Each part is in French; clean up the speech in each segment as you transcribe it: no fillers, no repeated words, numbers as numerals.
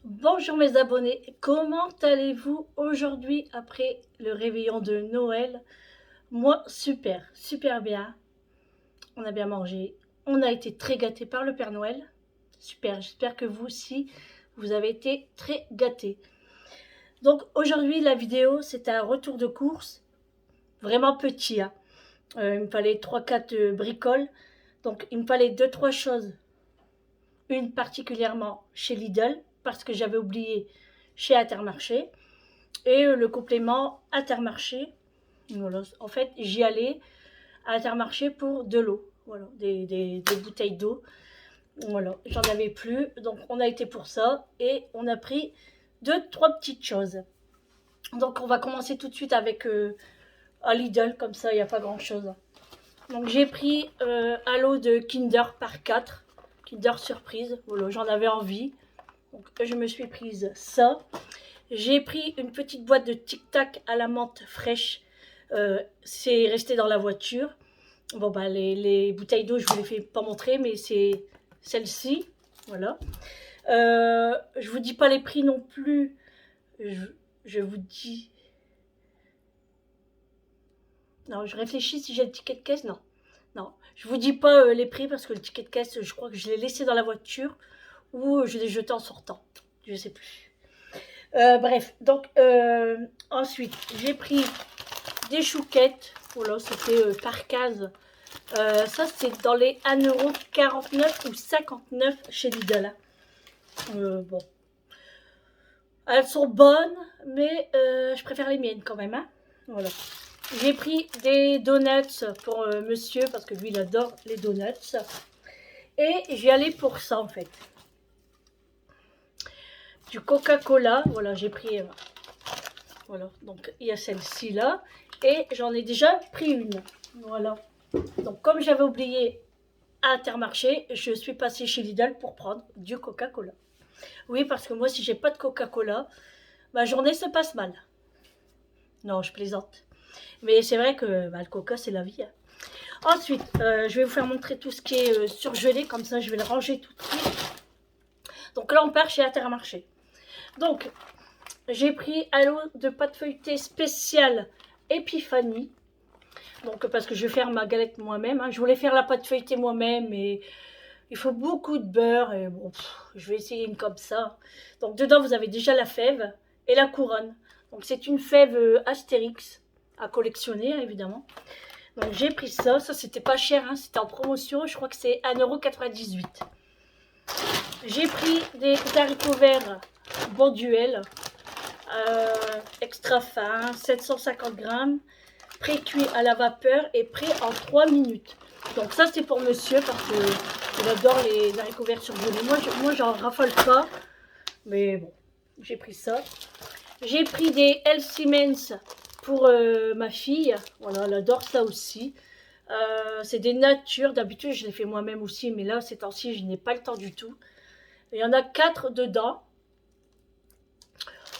Bonjour mes abonnés, comment allez-vous aujourd'hui après le réveillon de Noël? Moi super, super bien, on a bien mangé, on a été très gâtés par le Père Noël, super, j'espère que vous aussi vous avez été très gâtés. Donc aujourd'hui la vidéo c'est un retour de course, vraiment petit, hein. Il me fallait 3-4 bricoles, donc il me fallait 2-3 choses, une particulièrement chez Lidl parce que j'avais oublié chez Intermarché. Et le complément Intermarché. Voilà. En fait, j'y allais à Intermarché pour de l'eau. Voilà, des bouteilles d'eau. Voilà, j'en avais plus. Donc, on a été pour ça et on a pris 2-3 petites choses. Donc, on va commencer tout de suite avec un Lidl, comme ça, il n'y a pas grand chose. Donc, j'ai pris un lot de Kinder par 4. Kinder surprise. Voilà, j'en avais envie. Donc, je me suis prise ça. J'ai pris une petite boîte de Tic Tac à la menthe fraîche. C'est resté dans la voiture. Bon, bah, les bouteilles d'eau, je ne vous les fais pas montrer, mais c'est celle-ci. Voilà. Je vous dis pas les prix non plus. Je vous dis. Non, je réfléchis si j'ai le ticket de caisse. Non. Non. Je vous dis pas les prix parce que le ticket de caisse, je crois que je l'ai laissé dans la voiture ou je l'ai jeté en sortant. Je sais plus. Bref, donc ensuite j'ai pris des chouquettes. Voilà, c'était par case. Ça c'est dans les 1,49 € ou 59 chez Lidl. Bon, elles sont bonnes, mais je préfère les miennes quand même. Hein, voilà. J'ai pris des donuts pour monsieur parce que lui il adore les donuts. Et j'y allais pour ça en fait. Du Coca-Cola, voilà, j'ai pris. Voilà, donc il y a celle-ci là. Et j'en ai déjà pris une. Voilà. Donc comme j'avais oublié à Intermarché, je suis passée chez Lidl pour prendre du Coca-Cola. Oui, parce que moi, si j'ai pas de Coca-Cola, ma journée se passe mal. Non, je plaisante. Mais c'est vrai que bah, le Coca, c'est la vie. Hein. Ensuite, je vais vous faire montrer tout ce qui est surgelé. Comme ça, je vais le ranger tout de suite. Donc là, on part chez Intermarché. Donc, j'ai pris un lot de pâte feuilletée spéciale Épiphanie. Donc, parce que je vais faire ma galette moi-même. Hein. Je voulais faire la pâte feuilletée moi-même, mais il faut beaucoup de beurre. Et bon, je vais essayer une comme ça. Donc, dedans, vous avez déjà la fève et la couronne. Donc, c'est une fève Astérix à collectionner, évidemment. Donc, j'ai pris ça. Ça, c'était pas cher. Hein. C'était en promotion. Je crois que c'est 1,98 €. J'ai pris des haricots verts Bonduelle. Extra fin, 750 grammes. Pré-cuit à la vapeur et prêt en 3 minutes. Donc ça c'est pour monsieur parce qu'il adore les haricots verts surgelés. Moi j'en raffole pas, mais bon, j'ai pris ça. J'ai pris des El Siemens pour ma fille. Voilà, elle adore ça aussi. C'est des natures. D'habitude je les fais moi-même aussi, mais là ces temps-ci je n'ai pas le temps du tout. Il y en a 4 dedans.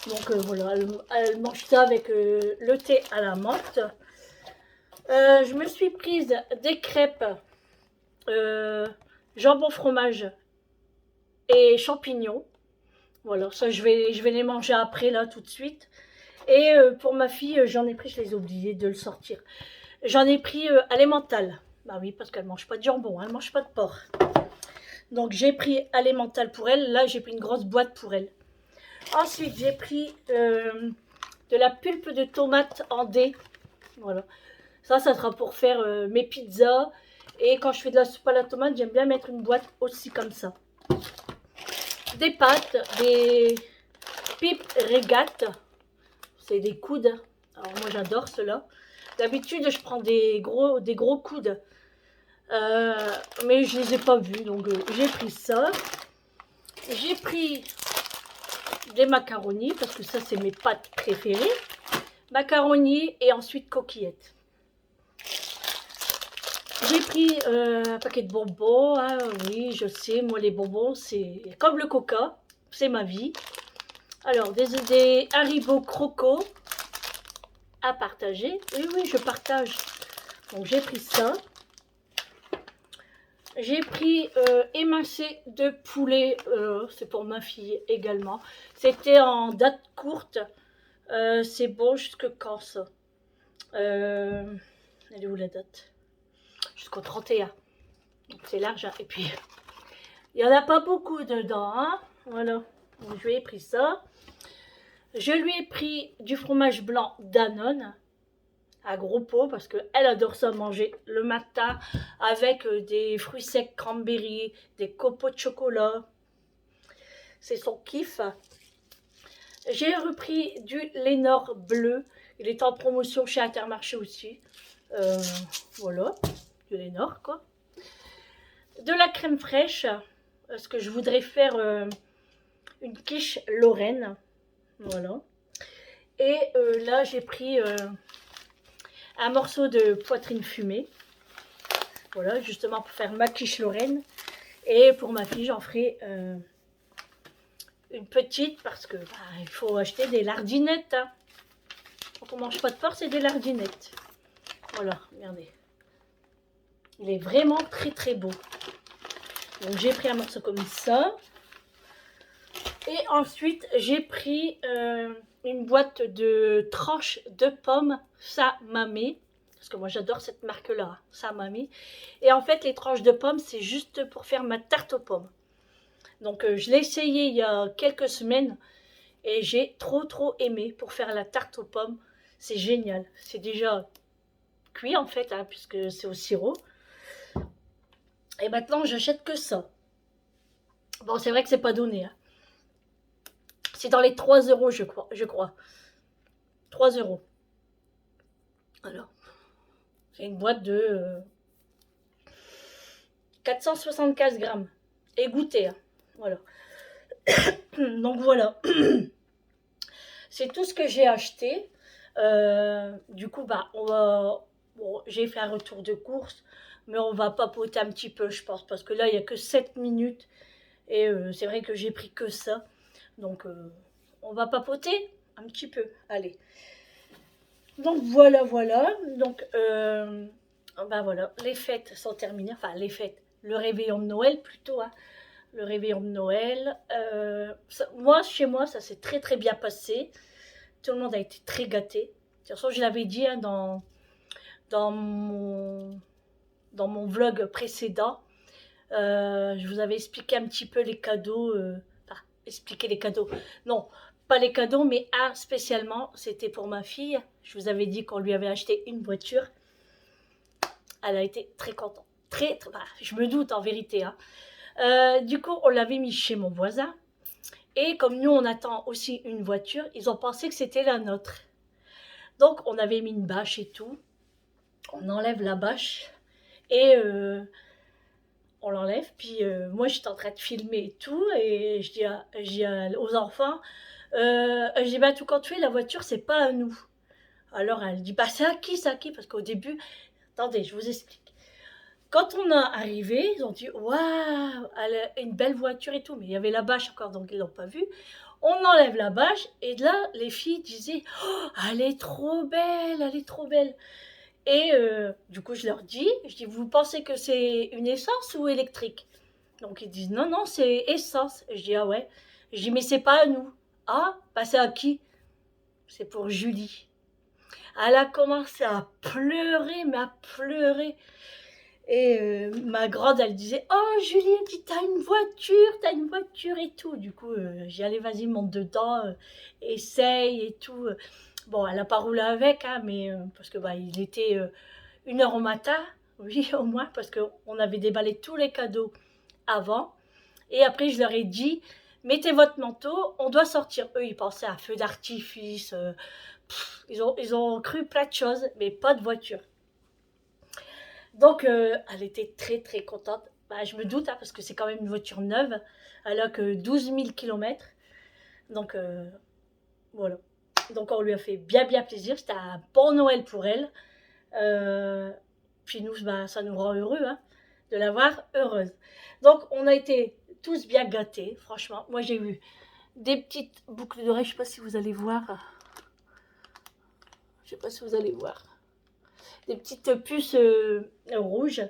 Donc voilà, elle mange ça avec le thé à la menthe. Je me suis prise des crêpes jambon fromage et champignons. Voilà, ça je vais les manger après là tout de suite. Et pour ma fille, j'en ai pris, je les ai oubliés de le sortir. J'en ai pris Alimental. Bah oui, parce qu'elle mange pas de jambon, elle mange pas de porc. Donc j'ai pris Alimental pour elle. Là, j'ai pris une grosse boîte pour elle. Ensuite, j'ai pris de la pulpe de tomate en dés. Voilà. Ça sera pour faire mes pizzas. Et quand je fais de la soupe à la tomate, j'aime bien mettre une boîte aussi comme ça. Des pâtes, des pipes régates. C'est des coudes. Alors moi j'adore cela. D'habitude je prends des gros coudes. Mais je les ai pas vus. Donc j'ai pris ça. J'ai pris des macaronis. Parce que ça c'est mes pâtes préférées. Macaronis et ensuite coquillettes. J'ai pris un paquet de bonbons. Hein, oui, je sais, moi les bonbons, c'est comme le coca, c'est ma vie. Alors, des Haribo Croco à partager. Oui, oui, je partage. Donc, j'ai pris ça. J'ai pris émincé de poulet, c'est pour ma fille également. C'était en date courte. C'est bon jusque quand ça? Elle est où la date? Jusqu'au 31. Donc c'est large. Hein. Et puis, il n'y en a pas beaucoup dedans. Hein. Voilà. Donc, je lui ai pris ça. Je lui ai pris du fromage blanc Danone à gros pot parce qu'elle adore ça manger le matin avec des fruits secs cranberry, des copeaux de chocolat. C'est son kiff. J'ai repris du Lénore bleu. Il est en promotion chez Intermarché aussi. Voilà, du Lénore quoi. De la crème fraîche, parce que je voudrais faire une quiche Lorraine. Voilà. Et là, j'ai pris un morceau de poitrine fumée. Voilà, justement pour faire ma quiche Lorraine. Et pour ma fille, j'en ferai une petite parce que il faut acheter des lardinettes. Hein. Quand on mange pas de porc, c'est des lardinettes. Voilà, regardez. Il est vraiment très très beau. Donc j'ai pris un morceau comme ça. Et ensuite, j'ai pris une boîte de tranches de pommes Samami. Parce que moi j'adore cette marque-là, Samami. Et en fait, les tranches de pommes, c'est juste pour faire ma tarte aux pommes. Donc je l'ai essayé il y a quelques semaines. Et j'ai trop aimé pour faire la tarte aux pommes. C'est génial. C'est déjà cuit en fait, hein, puisque c'est au sirop. Et maintenant, j'achète que ça. Bon, c'est vrai que c'est pas donné. Hein. C'est dans les 3 euros, je crois. 3 euros. Alors, c'est une boîte de 475 grammes. Égouttée. Hein. Voilà. Donc voilà. C'est tout ce que j'ai acheté. Du coup, bon, j'ai fait un retour de course, mais on va papoter un petit peu, je pense, parce que là, il n'y a que 7 minutes. Et c'est vrai que j'ai pris que ça. Donc, on va papoter un petit peu. Allez. Donc, voilà. Donc, voilà, les fêtes sont terminées. Enfin, les fêtes. Le réveillon de Noël, plutôt. Hein. Le réveillon de Noël. Chez moi, ça s'est très bien passé. Tout le monde a été très gâté. De toute façon, je l'avais dit hein, dans mon vlog précédent. Je vous avais expliqué un petit peu les cadeaux. Enfin, expliquer les cadeaux. Non, pas les cadeaux, mais un spécialement, c'était pour ma fille. Je vous avais dit qu'on lui avait acheté une voiture. Elle a été très contente. Je me doute en vérité. Hein. Du coup, on l'avait mis chez mon voisin. Et comme nous, on attend aussi une voiture, ils ont pensé que c'était la nôtre. Donc, on avait mis une bâche et tout. On enlève la bâche. Et on l'enlève. Puis moi, j'étais en train de filmer et tout. Et je dis aux enfants, je dis, bah, tout compte fait, la voiture, c'est pas à nous. Alors, elle dit, bah, c'est à qui? Parce qu'au début, attendez, je vous explique. Quand on a arrivé, ils ont dit, waouh, elle a une belle voiture et tout. Mais il y avait la bâche encore, donc ils l'ont pas vue. On enlève la bâche. Et là, les filles disaient, oh, elle est trop belle. Et du coup, je leur dis, vous pensez que c'est une essence ou électrique? Donc ils disent, non, c'est essence. Je dis, ah ouais. Je dis, mais c'est pas à nous. Ah, bah c'est à qui? C'est pour Julie. Elle a commencé à pleurer, mais à pleurer. Et ma grande, elle disait, oh Julie, t'as une voiture et tout. Du coup, j'ai allé, vas-y, monte dedans, essaye et tout. Bon, elle n'a pas roulé avec, hein, mais parce que il était 1h au matin, oui, au moins, parce qu'on avait déballé tous les cadeaux avant. Et après, je leur ai dit, mettez votre manteau, on doit sortir. Eux, ils pensaient à feu d'artifice. Ils ont cru plein de choses, mais pas de voiture. Donc, elle était très contente. Je me doute, hein, parce que c'est quand même une voiture neuve. Elle a que 12 000 km. Donc, voilà. Donc, on lui a fait bien plaisir. C'était un bon Noël pour elle. Puis nous, ça nous rend heureux hein, de la voir heureuse. Donc, on a été tous bien gâtés, franchement. Moi, j'ai eu des petites boucles d'oreilles. Je ne sais pas si vous allez voir. Des petites puces rouges.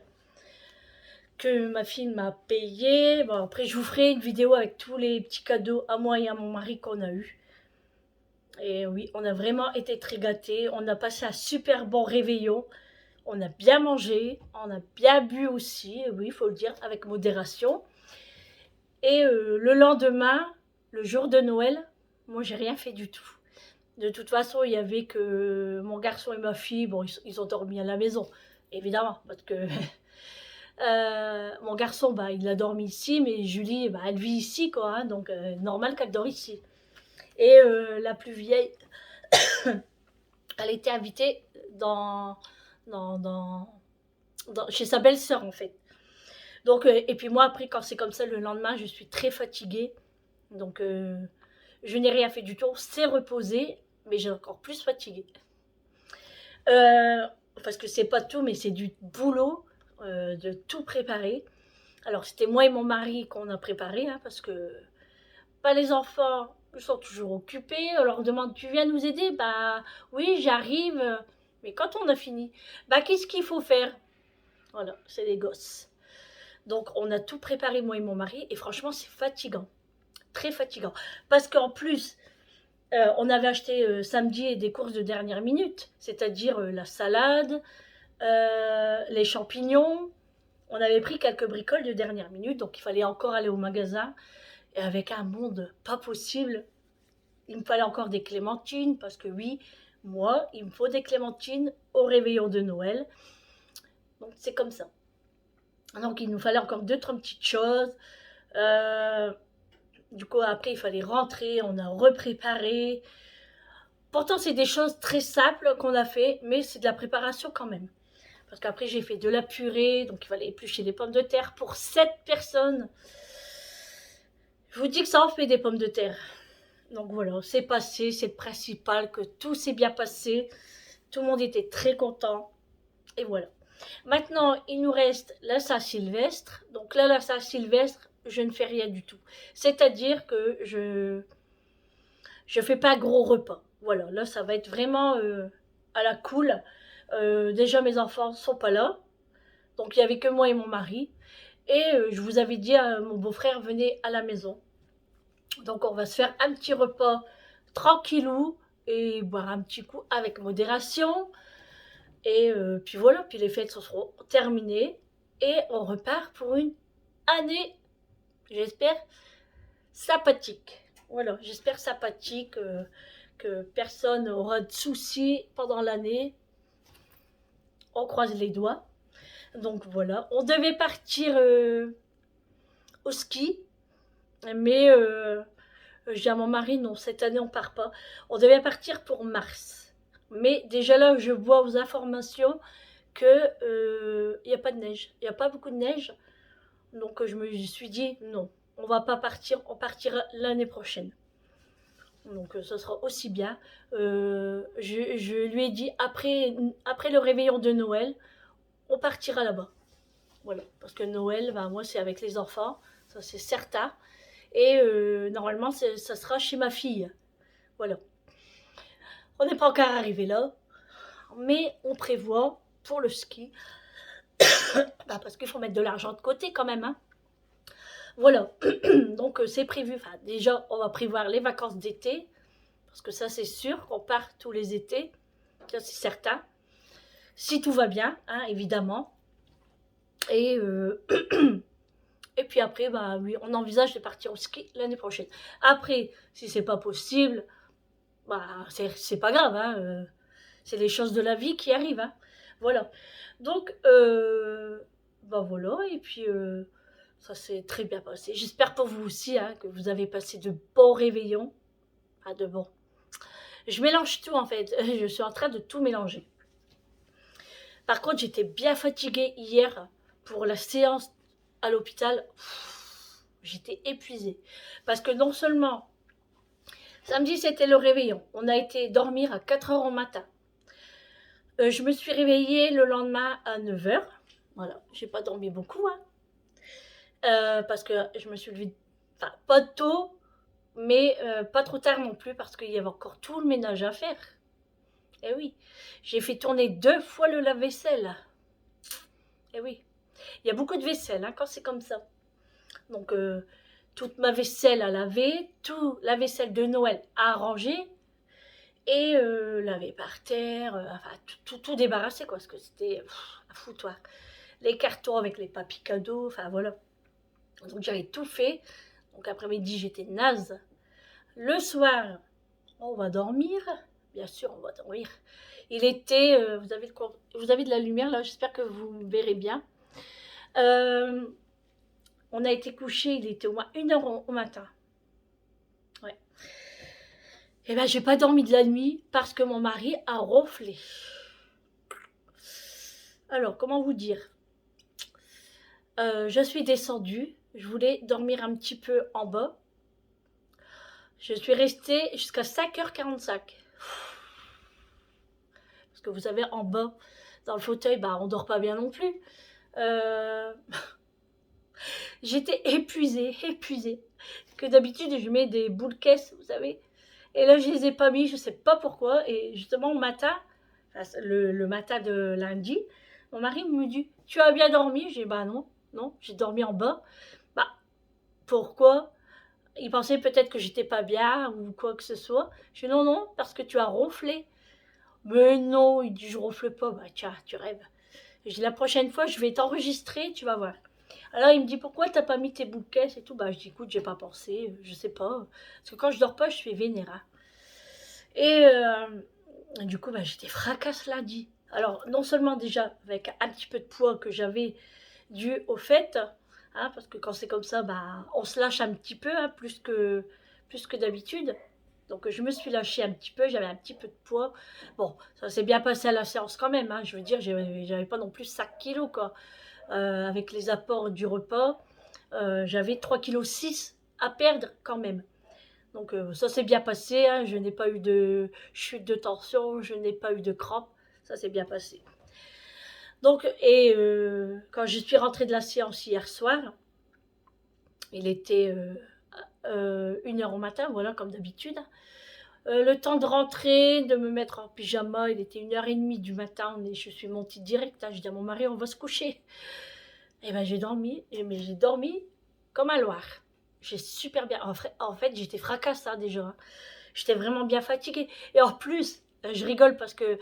que ma fille m'a payé. Bon, après, je vous ferai une vidéo avec tous les petits cadeaux à moi et à mon mari qu'on a eu. Et oui, on a vraiment été très gâtés. On a passé un super bon réveillon. On a bien mangé, on a bien bu aussi, oui, il faut le dire, avec modération. Et le lendemain, le jour de Noël, moi, j'ai rien fait du tout. De toute façon, il y avait que mon garçon et ma fille, bon, ils ont dormi à la maison, évidemment, parce que mon garçon, bah, il a dormi ici, mais Julie, bah, elle vit ici, quoi, hein, donc normal qu'elle dort ici. Et la plus vieille, elle était invitée dans, dans, chez sa belle-sœur, en fait. Donc, et puis moi, après, quand c'est comme ça, le lendemain, je suis très fatiguée. Donc, je n'ai rien fait du tout. C'est reposé, mais j'ai encore plus fatiguée. Parce que c'est pas tout, mais c'est du boulot de tout préparer. Alors, c'était moi et mon mari qu'on a préparé, hein, parce que pas les enfants, ils sont toujours occupés. On leur demande, tu viens nous aider? Bah oui, j'arrive. Mais quand on a fini, bah qu'est-ce qu'il faut faire? Voilà, c'est les gosses. Donc, on a tout préparé, moi et mon mari, et franchement, c'est fatigant. Très fatigant. Parce qu'en plus, on avait acheté samedi des courses de dernière minute, c'est-à-dire la salade, les champignons. On avait pris quelques bricoles de dernière minute, donc il fallait encore aller au magasin. Et avec un monde pas possible, il me fallait encore des clémentines, parce que oui, moi, il me faut des clémentines au réveillon de Noël. Donc c'est comme ça. Donc il nous fallait encore deux, trois petites choses. Du coup, après, il fallait rentrer, on a repréparé. Pourtant, c'est des choses très simples qu'on a fait, mais c'est de la préparation quand même. Parce qu'après, j'ai fait de la purée, donc il fallait éplucher des pommes de terre pour 7 personnes. Je vous dis que ça en fait des pommes de terre. Donc voilà, c'est passé, c'est le principal, que tout s'est bien passé. Tout le monde était très content. Et voilà. Maintenant, il nous reste la Saint-Sylvestre. Donc là, la Saint-Sylvestre, je ne fais rien du tout. C'est-à-dire que je fais pas un gros repas. Voilà, là, ça va être vraiment à la cool. Déjà, mes enfants sont pas là. Donc, il y avait que moi et mon mari. Et je vous avais dit à mon beau-frère, venez à la maison. Donc, on va se faire un petit repas tranquillou et boire un petit coup avec modération. Et puis voilà, puis les fêtes seront terminées. Et on repart pour une année, j'espère, sympathique. Voilà, j'espère sympathique, que personne n'aura de soucis pendant l'année. On croise les doigts. Donc voilà, on devait partir au ski, mais je dis à mon mari, non, cette année on part pas. On devait partir pour mars. Mais déjà là, je vois aux informations que y a pas de neige. Il n'y a pas beaucoup de neige. Donc je me suis dit, non, on va pas partir, on partira l'année prochaine. Donc ça sera aussi bien. Je lui ai dit, après le réveillon de Noël, on partira là-bas. Voilà, parce que Noël, ben, moi c'est avec les enfants, ça c'est certain. Et normalement, ça sera chez ma fille. Voilà. On n'est pas encore arrivé là, mais on prévoit pour le ski, bah, parce qu'il faut mettre de l'argent de côté quand même, hein. Voilà, donc c'est prévu. Enfin, déjà, on va prévoir les vacances d'été, parce que ça c'est sûr qu'on part tous les étés, ça c'est certain. Si tout va bien, hein, évidemment. Et, et puis après, bah oui, on envisage de partir au ski l'année prochaine. Après, si c'est pas possible, bah c'est pas grave, hein, c'est les choses de la vie qui arrivent, hein. Voilà. Donc, bah voilà, et puis ça s'est très bien passé. J'espère pour vous aussi, hein, que vous avez passé de bons réveillons. Ah, de bons. Je mélange tout en fait, je suis en train de tout mélanger. Par contre, j'étais bien fatiguée hier pour la séance à l'hôpital. J'étais épuisée. Parce que non seulement, samedi c'était le réveillon, on a été dormir à 4h au matin. Je me suis réveillée le lendemain à 9h. Voilà, j'ai pas dormi beaucoup, hein. Parce que je me suis levée, enfin, pas tôt, mais pas trop tard non plus, parce qu'il y avait encore tout le ménage à faire. Eh oui, j'ai fait tourner 2 fois le lave-vaisselle. Eh oui. Il y a beaucoup de vaisselle hein, quand c'est comme ça. Donc, toute ma vaisselle à laver, tout la vaisselle de Noël à ranger et laver par terre, enfin tout débarrasser quoi, parce que c'était un foutoir. Les cartons avec les papiers cadeaux, enfin voilà. Donc j'avais tout fait. Donc après-midi j'étais naze. Le soir, on va dormir. Bien sûr, on va dormir. Il était, vous avez de la lumière là, j'espère que vous me verrez bien. Euh, on a été couché, il était au moins 1 heure au matin. Ouais. Et ben j'ai pas dormi de la nuit parce que mon mari a ronflé. Alors, comment vous dire? Je suis descendue, je voulais dormir un petit peu en bas. Je suis restée jusqu'à 5h45. Parce que vous savez, en bas, dans le fauteuil, bah, on dort pas bien non plus. Euh... J'étais épuisée. Que d'habitude, je mets des boules caisses, vous savez. Et là, je les ai pas mis, je sais pas pourquoi. Et justement, le matin, le matin de lundi, mon mari me dit, tu as bien dormi? J'ai dit, bah non, j'ai dormi en bas. Bah, pourquoi? Il pensait peut-être que j'étais pas bien ou quoi que ce soit. Je dis, non, parce que tu as ronflé. Mais non, il dit, je ronfle pas. Bah tiens, tu rêves. Je dis, la prochaine fois, je vais t'enregistrer, tu vas voir. Alors il me dit, pourquoi t'as pas mis tes bouquets et tout? Bah je dis, écoute, j'ai pas pensé, je sais pas. Parce que quand je dors pas, je suis vénéra. Et du coup, bah, j'étais fracasse lundi. Alors non seulement déjà avec un petit peu de poids que j'avais dû au fait, hein, parce que quand c'est comme ça, bah, on se lâche un petit peu, hein, plus que d'habitude. Donc je me suis lâchée un petit peu, j'avais un petit peu de poids. Bon, ça s'est bien passé à la séance quand même, hein, je veux dire, j'avais pas non plus 5 kilos, quoi. Avec les apports du repas, j'avais 3,6 kg à perdre quand même. Donc ça s'est bien passé, hein, je n'ai pas eu de chute de tension, je n'ai pas eu de crampes, ça s'est bien passé. Donc, et quand je suis rentrée de la séance hier soir, il était 1 heure au matin, voilà, comme d'habitude. Le temps de rentrer, de me mettre en pyjama, il était 1h30 du matin, et je suis montée direct, hein, je dis à mon mari, on va se coucher. Et ben j'ai dormi, mais j'ai dormi comme un loir. J'ai super bien, en fait j'étais fracasse hein, déjà, hein. J'étais vraiment bien fatiguée. Et en plus, je rigole parce que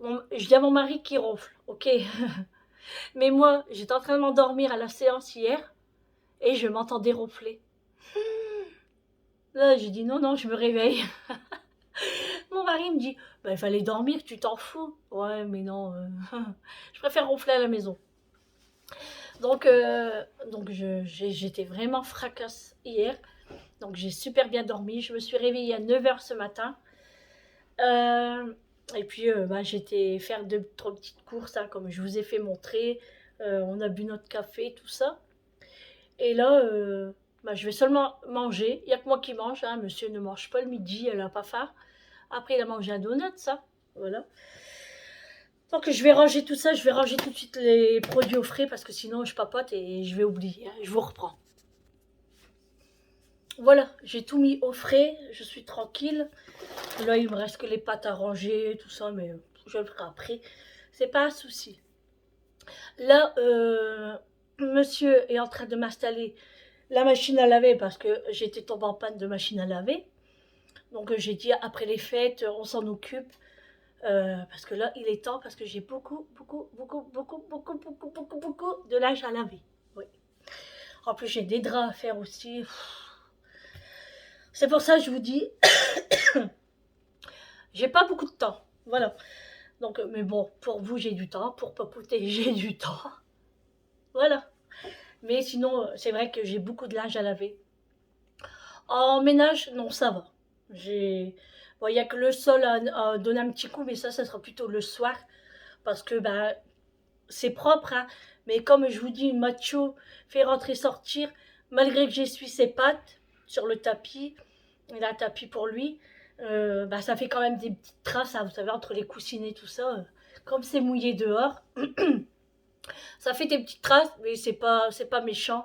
je dis à mon mari qui ronfle, ok. Mais moi, j'étais en train de m'endormir à la séance hier et je m'entendais ronfler. Là, j'ai dit non, je me réveille. Mon mari me dit, bah, il fallait dormir, tu t'en fous. Ouais, mais non, je préfère ronfler à la maison. Donc j'étais vraiment fracasse hier. Donc j'ai super bien dormi. Je me suis réveillée à 9h ce matin. Et puis bah, j'étais faire 2-3 petites courses, hein, comme je vous ai fait montrer. On a bu notre café, tout ça. Et là, bah, je vais seulement manger. Il n'y a que moi qui mange. Hein. Monsieur ne mange pas le midi, elle n'a pas faim. Après, il a mangé un donut, ça. Voilà. Donc je vais ranger tout ça. Je vais ranger tout de suite les produits au frais parce que sinon je papote et je vais oublier. Hein. Je vous reprends. Voilà, j'ai tout mis au frais. Je suis tranquille. Là, il me reste que les pâtes à ranger, tout ça, mais je le ferai après. C'est pas un souci. Là, monsieur est en train de m'installer la machine à laver parce que j'étais tombée en panne de machine à laver. Donc j'ai dit après les fêtes, on s'en occupe. Parce que là, il est temps parce que j'ai beaucoup de linge à laver. Oui. En plus, j'ai des draps à faire aussi. C'est pour ça que je vous dis, j'ai pas beaucoup de temps. Voilà. Donc, mais bon, pour vous, j'ai du temps. Pour papoter, j'ai du temps. Voilà. Mais sinon, c'est vrai que j'ai beaucoup de linge à laver. En ménage, non, ça va. Bon, il n'y a que le sol à donner un petit coup, mais ça sera plutôt le soir. Parce que bah, c'est propre, hein. Mais comme je vous dis, macho fait rentrer-sortir, malgré que j'essuie ses pattes sur le tapis, il a un tapis pour lui, bah, ça fait quand même des petites traces, hein, vous savez, entre les coussinets et tout ça. Comme c'est mouillé dehors, ça fait des petites traces, mais c'est pas méchant.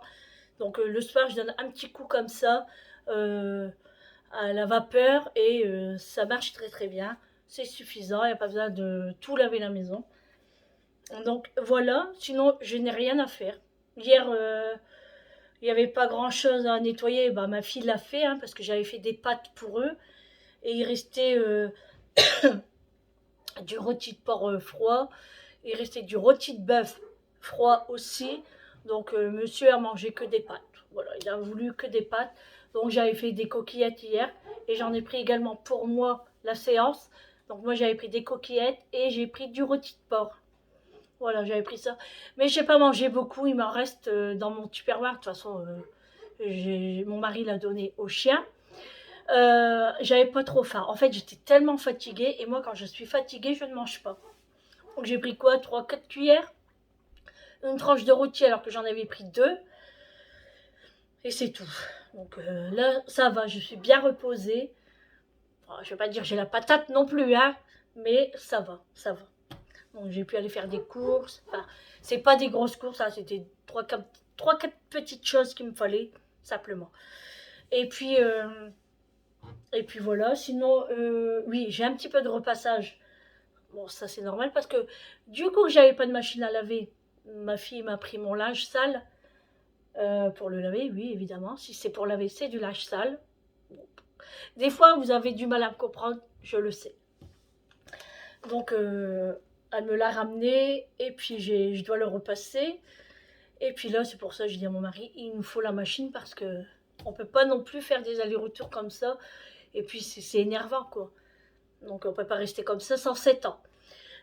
Donc le soir, je donne un petit coup comme ça euh, à la vapeur et ça marche très très bien. C'est suffisant, il n'y a pas besoin de tout laver la maison. Donc voilà, sinon je n'ai rien à faire. Hier, il n'y avait pas grand chose à nettoyer, bah, ma fille l'a fait, hein, parce que j'avais fait des pâtes pour eux. Et il restait du rôti de porc froid, il restait du rôti de bœuf froid aussi. Donc monsieur a mangé que des pâtes. Voilà, il a voulu que des pâtes. Donc j'avais fait des coquillettes hier et j'en ai pris également pour moi la séance. Donc moi j'avais pris des coquillettes et j'ai pris du rôti de porc. Voilà, j'avais pris ça. Mais j'ai pas mangé beaucoup, il m'en reste dans mon tupperware. De toute façon, mon mari l'a donné au chien. J'avais pas trop faim. En fait, j'étais tellement fatiguée. Et moi, quand je suis fatiguée, je ne mange pas. Donc j'ai pris quoi, 3, 4 cuillères, une tranche de rôti alors que j'en avais pris 2. Et c'est tout. Donc là, ça va, je suis bien reposée. Enfin, je vais pas dire que j'ai la patate non plus, hein. Mais ça va, ça va. Donc j'ai pu aller faire des courses. Enfin, c'est pas des grosses courses, hein, c'était 3, 4 petites choses qu'il me fallait, simplement. Et puis, euh, et puis voilà, sinon, oui, j'ai un petit peu de repassage. Bon, ça c'est normal parce que du coup que j'avais pas de machine à laver, ma fille m'a pris mon linge sale pour le laver, oui, évidemment. Si c'est pour laver, c'est du linge sale. Bon. Des fois, vous avez du mal à me comprendre, je le sais. Donc, elle me l'a ramené et puis je dois le repasser. Et puis là, c'est pour ça que je dis à mon mari, il nous faut la machine parce que on peut pas non plus faire des allers-retours comme ça. Et puis c'est énervant, quoi. Donc on peut pas rester comme ça sans 7 ans.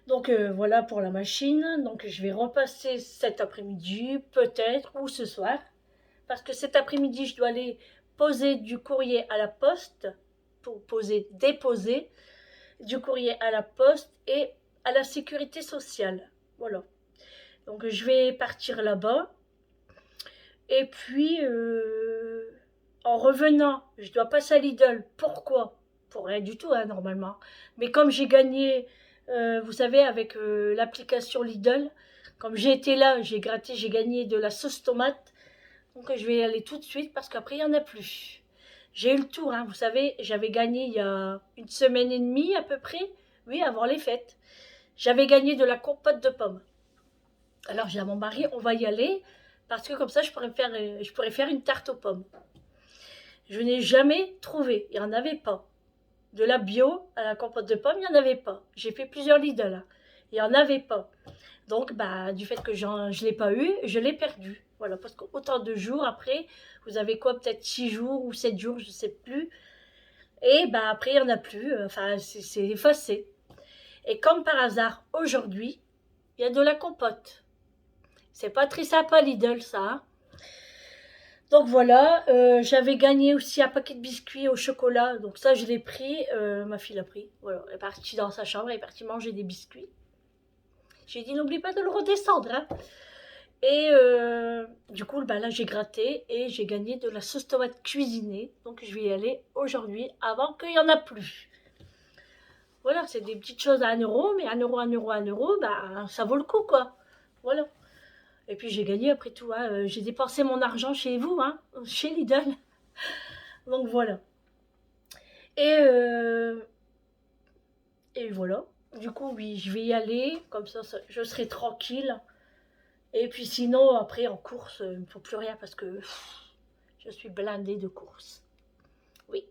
Donc voilà pour la machine. Donc je vais repasser cet après-midi, peut-être, ou ce soir. Parce que cet après-midi, je dois aller poser du courrier à la poste, pour déposer du courrier à la poste et à la sécurité sociale. Voilà. Donc je vais partir là-bas. Et puis, en revenant, je dois passer à Lidl. Pourquoi? Pour rien du tout, hein, normalement. Mais comme j'ai gagné, vous savez, avec l'application Lidl, comme j'ai été là, j'ai gratté, j'ai gagné de la sauce tomate. Donc je vais y aller tout de suite parce qu'après, il n'y en a plus. J'ai eu le tour, hein, vous savez, j'avais gagné il y a une semaine et demie à peu près, oui, avant les fêtes. J'avais gagné de la compote de pommes. Alors j'ai dit à mon mari, on va y aller, parce que comme ça, je pourrais faire une tarte aux pommes. Je n'ai jamais trouvé, il n'y en avait pas. De la bio à la compote de pommes, il n'y en avait pas. J'ai fait plusieurs Lidl, là. Il n'y en avait pas. Donc, bah, du fait que je ne l'ai pas eu, je l'ai perdu. Voilà, parce qu'autant de jours après, vous avez quoi, peut-être 6 jours ou 7 jours, je ne sais plus. Et bah, après, il n'y en a plus. Enfin, c'est effacé. Et comme par hasard, aujourd'hui, il y a de la compote. C'est pas très sympa Lidl, ça. Hein. Donc voilà, j'avais gagné aussi un paquet de biscuits au chocolat. Donc ça, je l'ai pris. Ma fille l'a pris. Voilà, elle est partie dans sa chambre, elle est partie manger des biscuits. J'ai dit, n'oublie pas de le redescendre. Hein. Et du coup, bah là, j'ai gratté et j'ai gagné de la sauce tomate cuisinée. Donc je vais y aller aujourd'hui avant qu'il n'y en a plus. Voilà, c'est des petites choses à 1 euro, mais 1 euro, 1 euro, 1 euro, bah ça vaut le coup, quoi. Voilà. Et puis j'ai gagné après tout. Hein. J'ai dépensé mon argent chez vous, hein, chez Lidl. Donc voilà. Et, euh, et voilà. Du coup, oui, je vais y aller. Comme ça, je serai tranquille. Et puis sinon, après, en course, il ne me faut plus rien parce que je suis blindée de courses. Oui,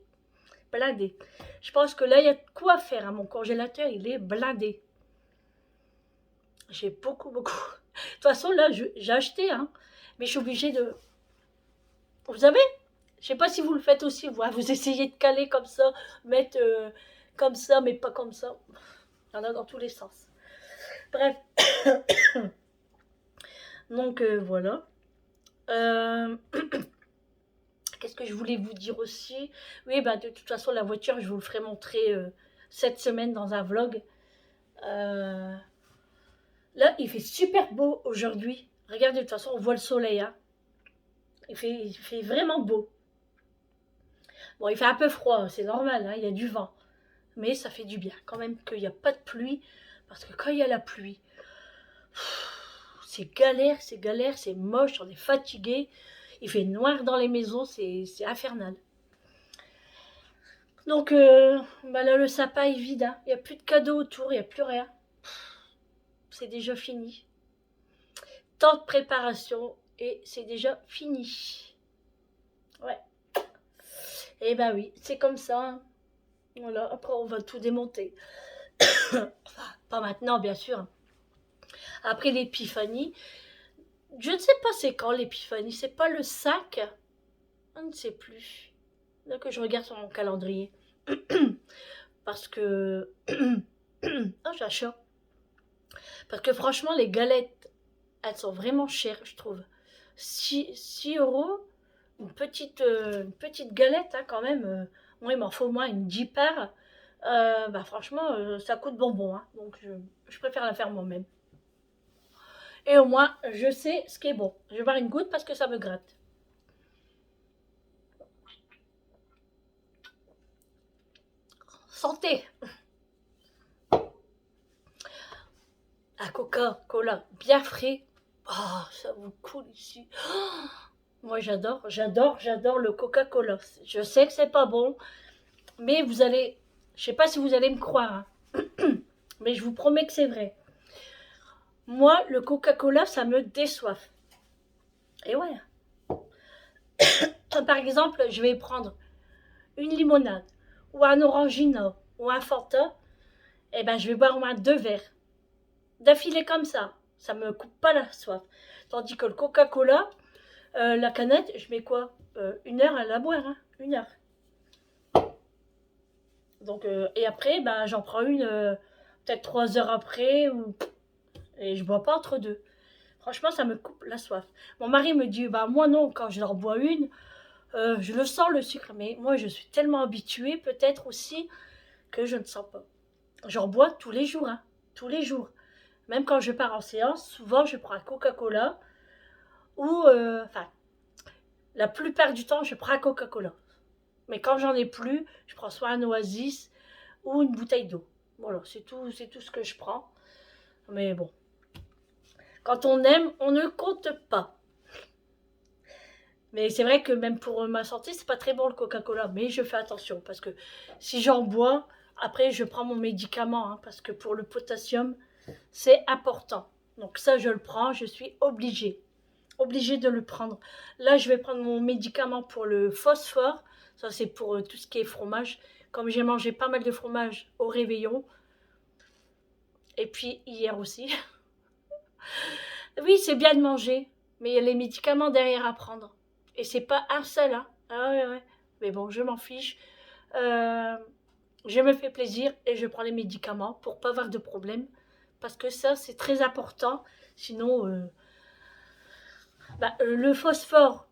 blindée. Je pense que là, il y a de quoi faire. Hein. Mon congélateur, il est blindé. J'ai beaucoup, beaucoup. De toute façon, là, j'ai acheté, hein. Mais je suis obligée de... Vous savez, je sais pas si vous le faites aussi, vous essayez de caler comme ça, mettre comme ça, mais pas comme ça. Il y en a dans tous les sens. Bref. Donc voilà. Euh, Qu'est-ce que je voulais vous dire aussi? Oui, bah, de toute façon, la voiture, je vous le ferai montrer cette semaine dans un vlog. Euh, Là, il fait super beau aujourd'hui. Regardez, de toute façon, on voit le soleil. Hein. Il fait vraiment beau. Bon, il fait un peu froid, c'est normal, hein, il y a du vent. Mais ça fait du bien, quand même qu'il n'y a pas de pluie. Parce que quand il y a la pluie, c'est galère, c'est moche, on est fatigué. Il fait noir dans les maisons, c'est infernal. Donc bah là, le sapin est vide, hein. Il n'y a plus de cadeaux autour, il n'y a plus rien. c'est déjà fini. Tant de préparation et c'est déjà fini. Ouais. Et ben oui, c'est comme ça. Hein. Voilà, après on va tout démonter. Enfin, pas maintenant, bien sûr. Après l'épiphanie, je ne sais pas c'est quand l'épiphanie, c'est pas le 5. On ne sait plus. Là que je regarde sur mon calendrier. Parce que... oh, j'ai un chat. Parce que franchement, les galettes, elles sont vraiment chères, je trouve. 6 € une petite galette, hein, quand même. Moi, il m'en faut au moins une 10 paires. Bah, franchement, ça coûte bonbon. Hein, donc, je préfère la faire moi-même. Et au moins, je sais ce qui est bon. Je vais boire une goutte parce que ça me gratte. Santé! Un Coca-Cola bien frais. Oh, ça vous coule ici. Oh, moi, j'adore le Coca-Cola. Je sais que c'est pas bon, mais vous allez... Je sais pas si vous allez me croire, hein, mais je vous promets que c'est vrai. Moi, le Coca-Cola, ça me déçoive. Et ouais. Par exemple, je vais prendre une limonade, ou un orangina, ou un Fanta, et ben je vais boire au moins 2 verres. D'affilée comme ça. Ça me coupe pas la soif. Tandis que le Coca-Cola, la canette, je mets quoi 1 heure à la boire, hein, 1 heure. Donc, et après, ben, j'en prends une peut-être 3 heures après, et je bois pas entre deux. Franchement, ça me coupe la soif. Mon mari me dit, bah moi non, quand je leur bois une, je le sens le sucre. Mais moi, je suis tellement habituée, peut-être aussi, que je ne sens pas. J'en bois tous les jours, hein, tous les jours. Même quand je pars en séance, souvent je prends un Coca-Cola ou, enfin, la plupart du temps, je prends un Coca-Cola. Mais quand j'en ai plus, je prends soit un Oasis ou une bouteille d'eau. Voilà, c'est tout ce que je prends. Mais bon, quand on aime, on ne compte pas. Mais c'est vrai que même pour ma santé, c'est pas très bon le Coca-Cola. Mais je fais attention parce que si j'en bois, après je prends mon médicament. Hein, parce que pour le potassium, c'est important. Donc ça, je le prends, je suis obligée de le prendre. Là, je vais prendre mon médicament pour le phosphore. Ça, c'est pour tout ce qui est fromage. Comme j'ai mangé pas mal de fromage au réveillon. Et puis hier aussi. Oui, c'est bien de manger. Mais il y a les médicaments derrière à prendre. Et c'est pas un seul. Hein. Ah ouais, ouais. Mais bon, je m'en fiche. Euh, je me fais plaisir et je prends les médicaments pour pas avoir de problème. Parce que ça, c'est très important. Sinon, bah, le phosphore,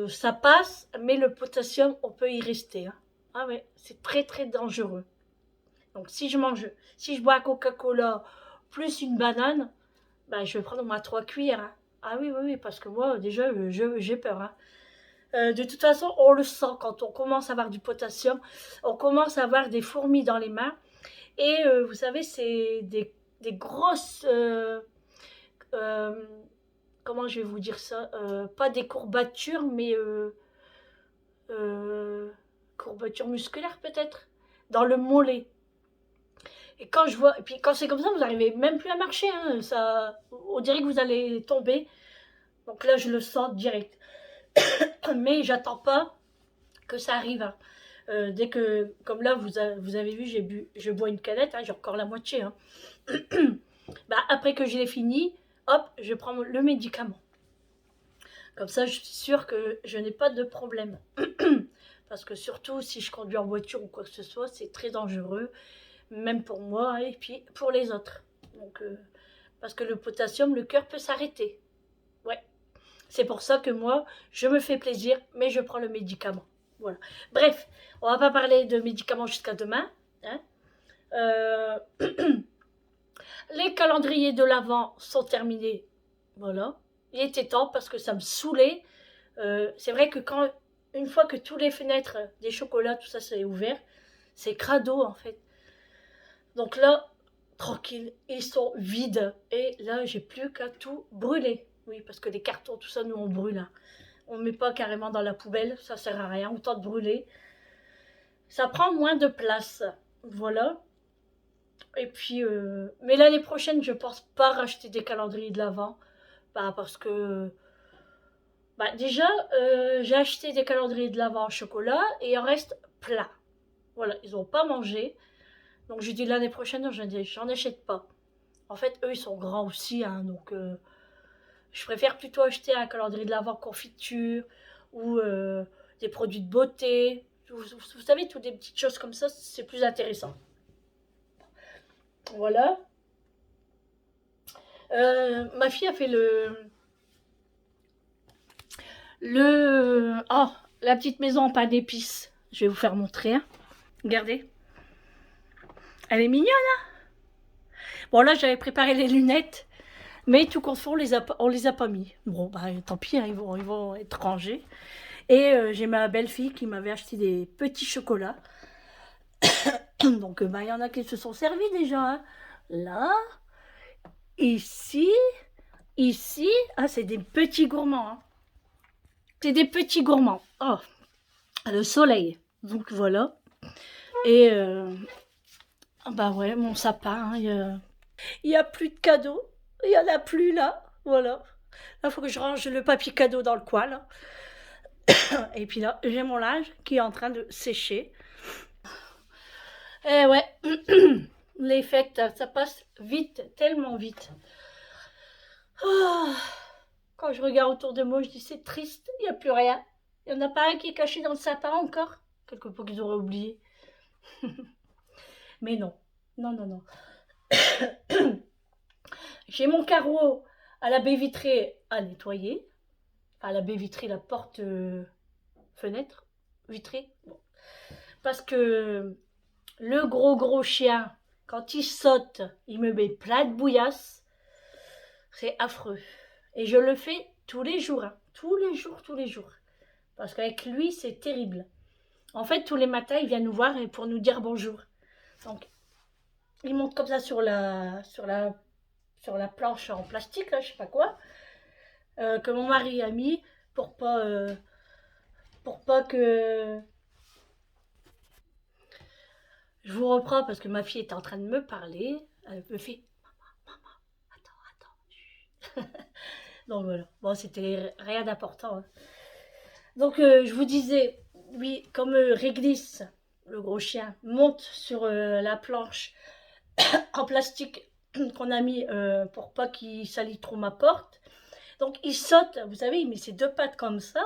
ça passe, mais le potassium, on peut y rester. Hein. Ah ouais, c'est très très dangereux. Donc si je bois un Coca-Cola plus une banane, bah, je vais prendre au moins 3 cuillères. Hein. Ah oui, oui, oui, parce que moi, déjà, j'ai peur. Hein. De toute façon, on le sent quand on commence à avoir du potassium, on commence à avoir des fourmis dans les mains. Et vous savez, c'est des grosses... euh, comment je vais vous dire ça pas des courbatures, mais courbatures musculaires peut-être, dans le mollet. Et quand je vois, et puis quand c'est comme ça, vous n'arrivez même plus à marcher, hein, ça, on dirait que vous allez tomber. Donc là, je le sens direct. Mais j'attends pas que ça arrive. Hein. Dès que, comme là, vous avez vu, je bois une canette, hein, j'ai encore la moitié. Hein. Bah, après que je l'ai fini, hop, je prends le médicament. Comme ça, je suis sûre que je n'ai pas de problème. Parce que surtout, si je conduis en voiture ou quoi que ce soit, c'est très dangereux, même pour moi et puis pour les autres. Donc, parce que le potassium, le cœur peut s'arrêter. Ouais. C'est pour ça que moi, je me fais plaisir, mais je prends le médicament. Voilà. Bref, on va pas parler de médicaments jusqu'à demain. Hein. Les calendriers de l'Avent sont terminés. Voilà. Il était temps parce que ça me saoulait. C'est vrai que une fois que toutes les fenêtres, des chocolats, tout ça, c'est ouvert, c'est crado en fait. Donc là, tranquille, ils sont vides. Et là, j'ai plus qu'à tout brûler. Oui, parce que les cartons, tout ça, nous on brûle. Hein. On ne met pas carrément dans la poubelle, ça sert à rien, autant de brûler. Ça prend moins de place. Voilà. Et puis, mais l'année prochaine, je pense pas racheter des calendriers de l'Avent. Bah, parce que, bah, déjà, j'ai acheté des calendriers de l'Avent en chocolat et il en reste plein. Voilà, ils n'ont pas mangé. Donc j'ai dit l'année prochaine, j'en achète pas. En fait, eux, ils sont grands aussi, hein, donc je préfère plutôt acheter un calendrier de l'Avent confiture ou des produits de beauté. Vous savez, toutes des petites choses comme ça, c'est plus intéressant. Voilà. Ma fille a fait oh, la petite maison en pain d'épices. Je vais vous faire montrer. Hein. Regardez. Elle est mignonne. Bon, là, j'avais préparé les lunettes. Mais tout compte fait, on les a pas mis. Bon, bah, tant pis, hein, ils vont être rangés. Et j'ai ma belle-fille qui m'avait acheté des petits chocolats. Donc, bah, il y en a qui se sont servis déjà. Hein. Là, ici, ici. Ah, c'est des petits gourmands. Hein. C'est des petits gourmands. Oh, le soleil. Donc, voilà. Et, bah ouais, mon sapin, hein, il y a plus de cadeaux. Il y en a plus, là. Voilà. Là, il faut que je range le papier cadeau dans le coin, là. Et puis là, j'ai mon linge qui est en train de sécher. Eh ouais, les fêtes, ça passe vite, tellement vite. Oh, quand je regarde autour de moi, je dis c'est triste, il n'y a plus rien. Il n'y en a pas un qui est caché dans le sapin encore. Quelque part qu'ils auraient oublié. Mais non, non, non, non. J'ai mon carreau à la baie vitrée à nettoyer. À la baie vitrée, la porte fenêtre vitrée. Bon. Parce que le gros chien, quand il saute, il me met plein de bouillasse. C'est affreux. Et je le fais tous les jours. Hein. Tous les jours, tous les jours. Parce qu'avec lui, c'est terrible. En fait, tous les matins, il vient nous voir pour nous dire bonjour. Donc, il monte comme ça sur la planche en plastique, là, je sais pas quoi, que mon mari a mis pour pas que... Je vous reprends parce que ma fille était en train de me parler. Elle me fait maman, attends. Donc voilà. Bon, c'était rien d'important. Hein. Donc je vous disais, oui, comme Réglisse, le gros chien, monte sur la planche en plastique qu'on a mis pour pas qu'il salit trop ma porte. Donc il saute, vous savez, il met ses deux pattes comme ça.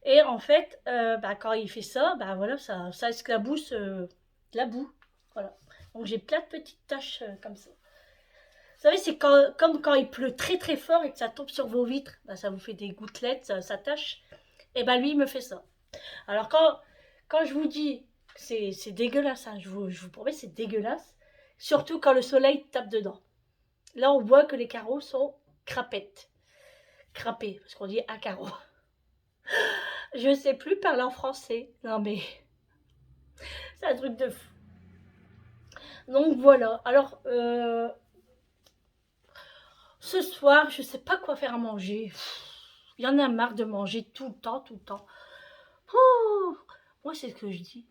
Et en fait, bah, quand il fait ça, bah voilà, ça esclabousse la boue. Voilà. Donc j'ai plein de petites taches comme ça. Vous savez, c'est comme quand il pleut très fort et que ça tombe sur vos vitres, bah, ça vous fait des gouttelettes, ça tâche. Et ben lui, il me fait ça. Alors quand je vous dis que c'est dégueulasse, hein, je vous promets, c'est dégueulasse. Surtout quand le soleil tape dedans. Là, on voit que les carreaux sont crapettes. Crapés, parce qu'on dit un carreau. Je ne sais plus parler en français. Non mais, c'est un truc de fou. Donc voilà. Alors, ce soir, je ne sais pas quoi faire à manger. Il y en a marre de manger tout le temps, tout le temps. Oh, moi, c'est ce que je dis.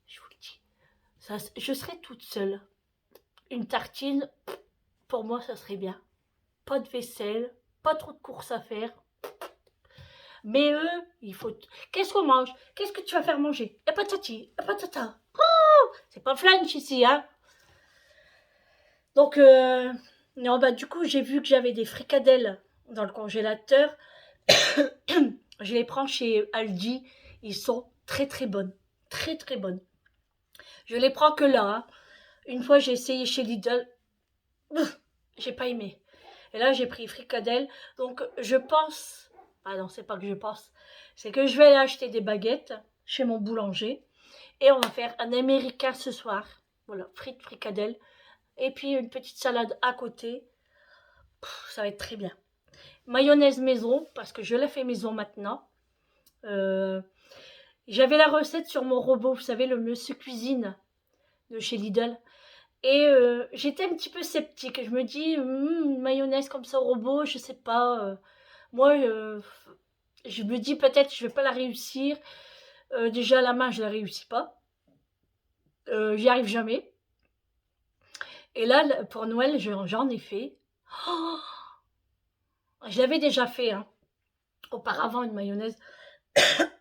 Je vous le dis. Ça, je serais toute seule. Une tartine, pour moi, ça serait bien. Pas de vaisselle, pas trop de courses à faire. Mais eux, il faut... Qu'est-ce qu'on mange? Qu'est-ce que tu vas faire manger? Et patati, et patata. Oh, c'est pas flanche ici, hein. Donc, non, bah, du coup, j'ai vu que j'avais des fricadelles dans le congélateur. Je les prends chez Aldi. Ils sont très bonnes. Très bonnes. Je les prends que là. Hein. Une fois, j'ai essayé chez Lidl. J'ai pas aimé. Et là, j'ai pris fricadelles. Donc, je pense... Ah non, c'est pas que je pense. C'est que je vais aller acheter des baguettes chez mon boulanger. Et on va faire un américain ce soir. Voilà, frites, fricadelles. Et puis, une petite salade à côté. Ça va être très bien. Mayonnaise maison, parce que je la fais maison maintenant. J'avais la recette sur mon robot, vous savez, le monsieur cuisine de chez Lidl. Et j'étais un petit peu sceptique. Je me dis, mayonnaise comme ça au robot, je sais pas. Moi, je me dis peut-être je vais pas la réussir. Déjà à la main, je la réussis pas. J'y arrive jamais. Et là, pour Noël, j'en ai fait. Oh, je l'avais déjà fait, hein, auparavant, une mayonnaise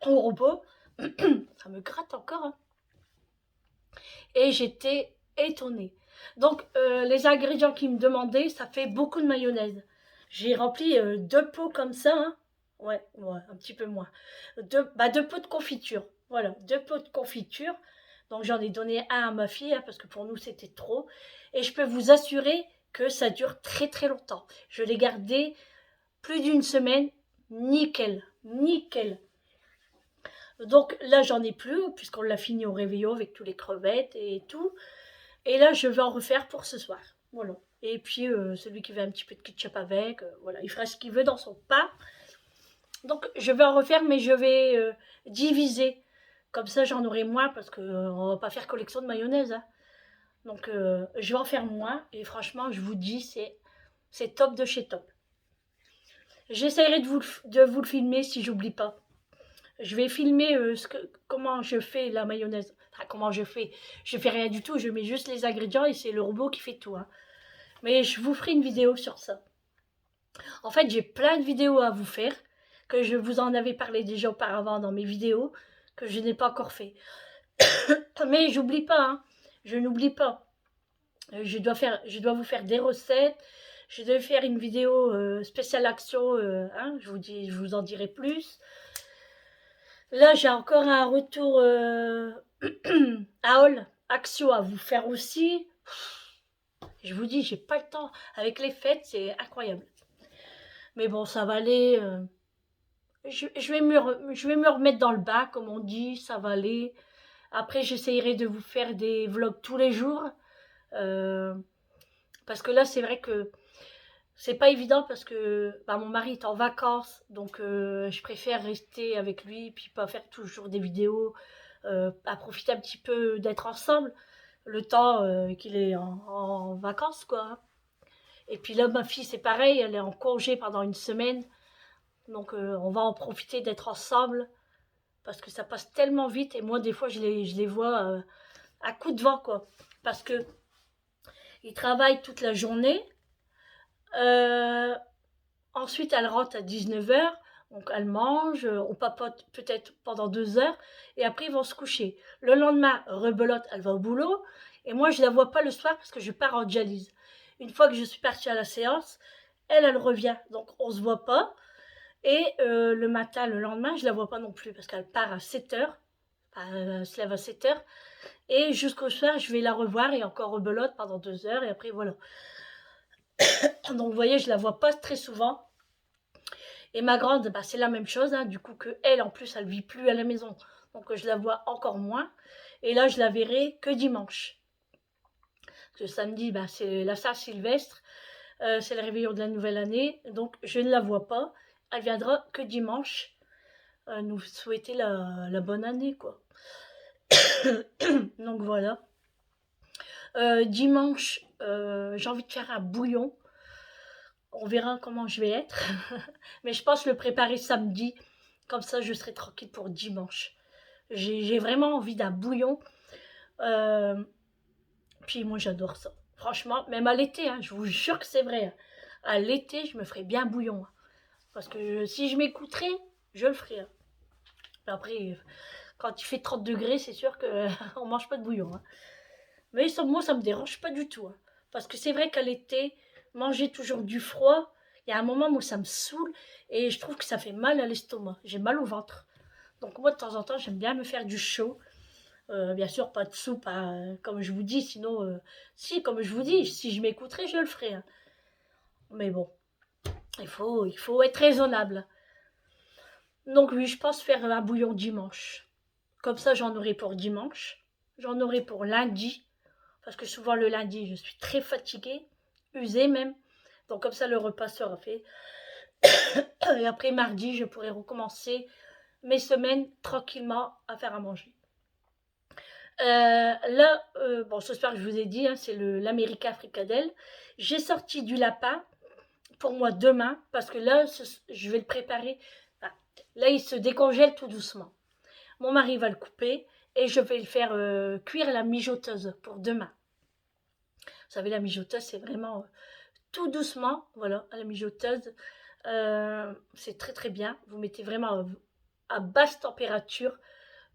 au robot. Ça me gratte encore, hein. Et j'étais étonnée. Donc, les ingrédients qu'ils me demandaient, ça fait beaucoup de mayonnaise. J'ai rempli 2 pots comme ça, hein. Ouais, un petit peu moins. 2 pots de confiture. Voilà, 2 pots de confiture. Donc, j'en ai donné un à ma fille, hein, parce que pour nous, c'était trop. Et je peux vous assurer que ça dure très très longtemps. Je l'ai gardé plus d'une semaine. Nickel, nickel. Donc là, j'en ai plus, puisqu'on l'a fini au réveillon avec tous les crevettes et tout. Et là, je vais en refaire pour ce soir. Voilà. Et puis, celui qui veut un petit peu de ketchup avec, voilà, il fera ce qu'il veut dans son pain. Donc, je vais en refaire, mais je vais diviser. Comme ça, j'en aurai moins, parce qu'on ne va pas faire collection de mayonnaise, hein. Donc, je vais en faire moins. Et franchement, je vous dis, c'est top de chez top. J'essaierai de vous le filmer si j'oublie pas. Je vais filmer comment je fais la mayonnaise. Enfin, comment je fais. Je fais rien du tout, je mets juste les ingrédients et c'est le robot qui fait tout, hein. Mais je vous ferai une vidéo sur ça. En fait, j'ai plein de vidéos à vous faire, que je vous en avais parlé déjà auparavant dans mes vidéos, que je n'ai pas encore fait. Mais j'oublie pas, hein. Je n'oublie pas. Je dois vous faire des recettes. Je dois faire une vidéo spéciale action, hein, je vous en dirai plus. Là, j'ai encore un retour à Hall, Action à vous faire aussi. Je vous dis, j'ai pas le temps. Avec les fêtes, c'est incroyable. Mais bon, ça va aller. Je vais me remettre dans le bas, comme on dit, ça va aller. Après, j'essayerai de vous faire des vlogs tous les jours. euh, Parce que là, c'est vrai que c'est pas évident parce que mon mari est en vacances, donc je préfère rester avec lui, puis pas faire toujours des vidéos, à profiter un petit peu d'être ensemble, le temps qu'il est en vacances, quoi, hein. Et puis là, ma fille, c'est pareil, elle est en congé pendant une semaine, donc on va en profiter d'être ensemble, parce que ça passe tellement vite, et moi, des fois, je les vois à coups de vent, quoi, parce que ils travaillent toute la journée. euh, Ensuite, elle rentre à 19 h, donc elle mange, on papote peut-être pendant 2 heures, et après ils vont se coucher. Le lendemain, rebelote, elle va au boulot, et moi je la vois pas le soir parce que je pars en dialyse. Une fois que je suis partie à la séance, elle revient, donc on se voit pas, et le matin, le lendemain, je la vois pas non plus parce qu'elle part à 7 h, elle se lève à 7 h, et jusqu'au soir, je vais la revoir et encore rebelote pendant 2 heures, et après voilà. Donc vous voyez, je la vois pas très souvent. Et ma grande, c'est la même chose, hein, du coup que elle, en plus, elle vit plus à la maison, donc je la vois encore moins. Et là, je la verrai que dimanche. Parce que samedi, c'est la Saint-Sylvestre, c'est le réveillon de la nouvelle année, donc je ne la vois pas. Elle viendra que dimanche nous souhaiter la bonne année, quoi. Donc voilà. Dimanche, j'ai envie de faire un bouillon. On verra comment je vais être. Mais je pense le préparer samedi. Comme ça, je serai tranquille pour dimanche. J'ai vraiment envie d'un bouillon. Euh, Puis moi, j'adore ça. Franchement, même à l'été, hein, je vous jure que c'est vrai, hein. À l'été, je me ferai bien bouillon, hein. Parce que si je m'écouterais, je le ferais, hein. Après, quand il fait 30 degrés, c'est sûr qu'on ne mange pas de bouillon, hein. Mais ça, moi, ça me dérange pas du tout, hein. Parce que c'est vrai qu'à l'été, manger toujours du froid, il y a un moment où ça me saoule et je trouve que ça fait mal à l'estomac. J'ai mal au ventre. Donc moi, de temps en temps, j'aime bien me faire du chaud. Bien sûr, pas de soupe, hein, comme je vous dis, sinon, si, comme je vous dis, si je m'écouterais, je le ferais, hein. Mais bon, il faut être raisonnable. Donc oui, je pense faire un bouillon dimanche. Comme ça, j'en aurai pour dimanche. J'en aurai pour lundi. Parce que souvent le lundi, je suis très fatiguée, usée même. Donc comme ça, le repas sera fait. Et après mardi, je pourrai recommencer mes semaines tranquillement à faire à manger. Là, bon, ce soir, je vous ai dit, hein, c'est l'America Fricadelle. J'ai sorti du lapin pour moi demain, parce que là, je vais le préparer. Enfin, là, il se décongèle tout doucement. Mon mari va le couper et je vais le faire cuire à la mijoteuse pour demain. Vous savez, la mijoteuse, c'est vraiment tout doucement, voilà, à la mijoteuse. C'est très très bien. Vous mettez vraiment à basse température